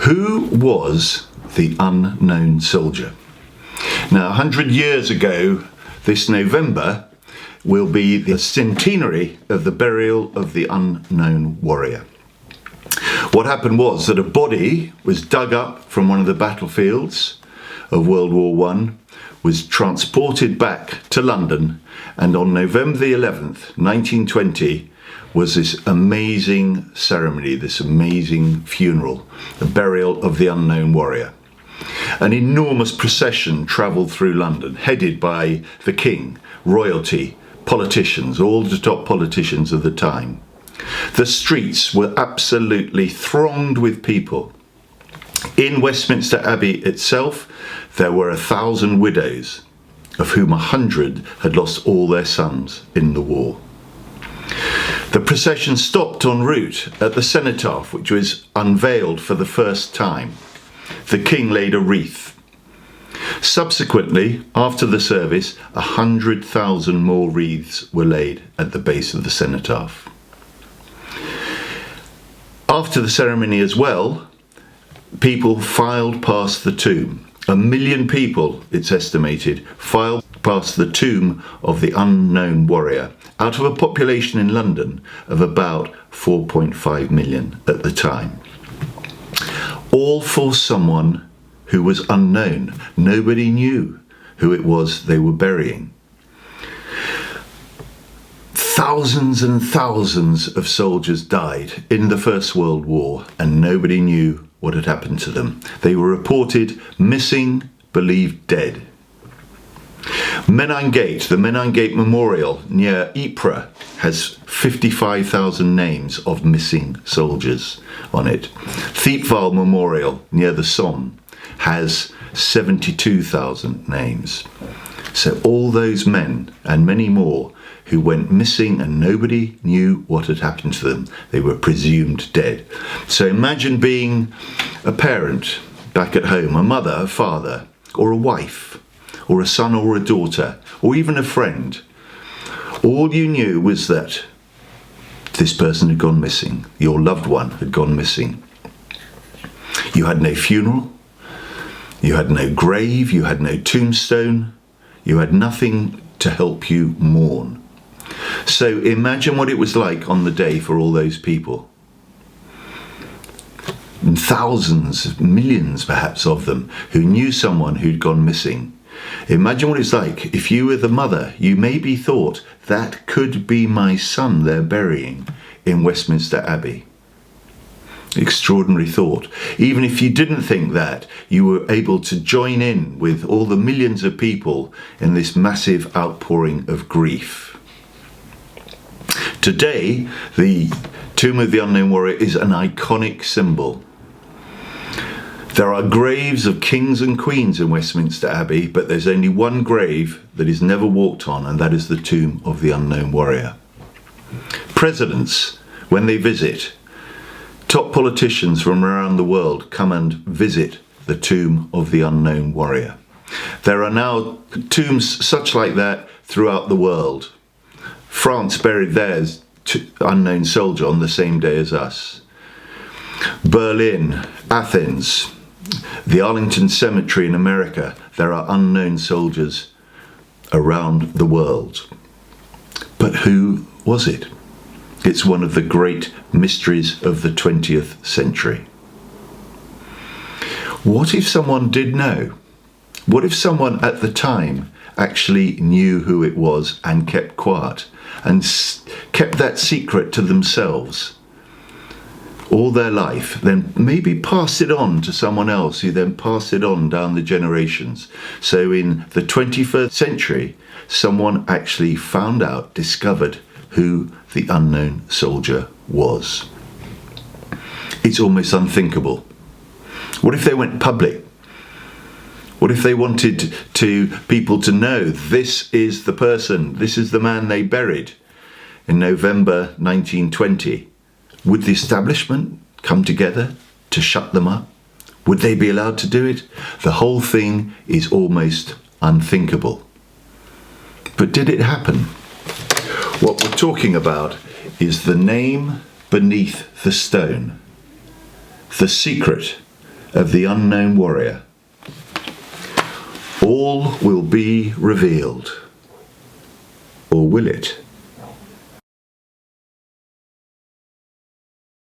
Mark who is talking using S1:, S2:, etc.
S1: Who was the unknown soldier? Now, 100 years ago, this November, will be the centenary of the burial of the unknown warrior. What happened was that a body was dug up from one of the battlefields of World War I, was transported back to London, and on November the 11th, 1920, was this amazing ceremony, this amazing funeral, the burial of the unknown warrior. An enormous procession travelled through London, headed by the king, royalty, politicians, all the top politicians of the time. The streets were absolutely thronged with people. In Westminster Abbey itself, there were 1,000 widows, of whom 100 had lost all their sons in the war. The procession stopped en route at the cenotaph, which was unveiled for the first time. The king laid a wreath. Subsequently, after the service, 100,000 more wreaths were laid at the base of the cenotaph. After the ceremony as well, people filed past the tomb. 1 million people, it's estimated, filed past the tomb of the unknown warrior, out of a population in London of about 4.5 million at the time. All for someone who was unknown. Nobody knew who it was they were burying. Thousands and thousands of soldiers died in the First World War, and nobody knew what had happened to them. They were reported missing, believed dead. Menangate, the Menangate Memorial near Ypres, has 55,000 names of missing soldiers on it. Thiepval Memorial near the Somme has 72,000 names. So all those men and many more who went missing and nobody knew what had happened to them. They were presumed dead. So imagine being a parent back at home, a mother, a father, or a wife, or a son or a daughter, or even a friend. All you knew was that this person had gone missing. Your loved one had gone missing. You had no funeral. You had no grave. You had no tombstone. You had nothing to help you mourn. So imagine what it was like on the day for all those people. And thousands, millions perhaps of them, who knew someone who'd gone missing. Imagine what it's like if you were the mother. You maybe thought, that could be my son they're burying in Westminster Abbey. Extraordinary thought. Even if you didn't think that, you were able to join in with all the millions of people in this massive outpouring of grief. Today, the Tomb of the Unknown Warrior is an iconic symbol. There are graves of kings and queens in Westminster Abbey, but there's only one grave that is never walked on, and that is the Tomb of the Unknown Warrior. Presidents, when they visit, top politicians from around the world come and visit the Tomb of the Unknown Warrior. There are now tombs such like that throughout the world. France buried theirs unknown soldier on the same day as us. Berlin, Athens, the Arlington Cemetery in America, there are unknown soldiers around the world. But who was it? It's one of the great mysteries of the 20th century. What if someone did know? What if someone at the time actually knew who it was and kept quiet and kept that secret to themselves all their life, then maybe pass it on to someone else who then passed it on down the generations. So in the 21st century, someone actually found out, discovered who the unknown soldier was. It's almost unthinkable. What if they went public? What if they wanted people to know this is the person, this is the man they buried in November 1920? Would the establishment come together to shut them up? Would they be allowed to do it? The whole thing is almost unthinkable. But did it happen? What we're talking about is the name beneath the stone, the secret of the unknown warrior. All will be revealed. Or will it?